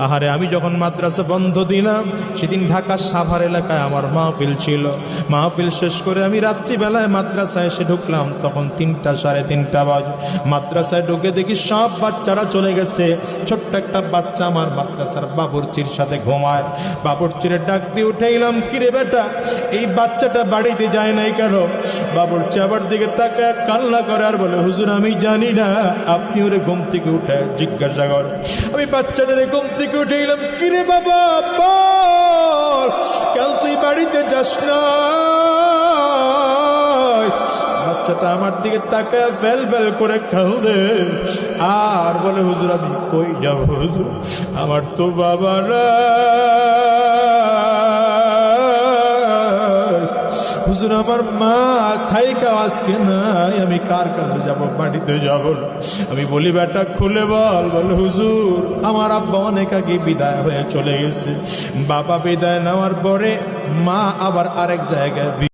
আহারে আমি যখন মাদ্রাসা বন্ধ দিলাম সেদিন ঢাকার সাভার এলাকায় আমার মাহফিল ছিল। মাহফিল শেষ করে আমি রাত্রিবেলায় মাদ্রাসায় এসে ঢুকলাম, তখন 3টা সাড়ে 3টা বাজে। মাদ্রাসায় ঢুকে দেখি সব বাচ্চারা চলে গেছে। ছোট্ট একটা বাচ্চা আমার মাদ্রাসার বাবুর্চির সাথে ঘুমায়। বাবুর্চিরে ডাক দিয়ে উঠাইলাম, কিরে বেটা এই বাচ্চাটা বাড়িতে যায় নাই কেন? বাবুর্চি আবার দিকে তাকায় কান্না করে আর বলে, হুজুর আমি জানি না, আপনি ওরে ঘুম থেকে উঠে জিজ্ঞাসা করেন। আমি বাচ্চাটারে ঘুম থেকে উঠাইলাম, কিরে বাবা বল কেন তুই বাড়িতে যাস না? বাচ্চাটা আমার দিকে তাকায় ফেল ফেল করে কাঁদে আর বলে, হুজুর আমি কই যাব হুজুর, আমার তো বাবা না। হুজুর আমার মা থাইকা আজকে নাই, আমি কার কাছে যাব? বাড়িতে যাব না। আমি বলি বেটা খুলে বল। বলে হুজুর আমার আব্বা অনেক আগে বিদায় হয়ে চলে গেছে। বাবা বিদায় নেওয়ার পরে মা আবার আরেক জায়গায়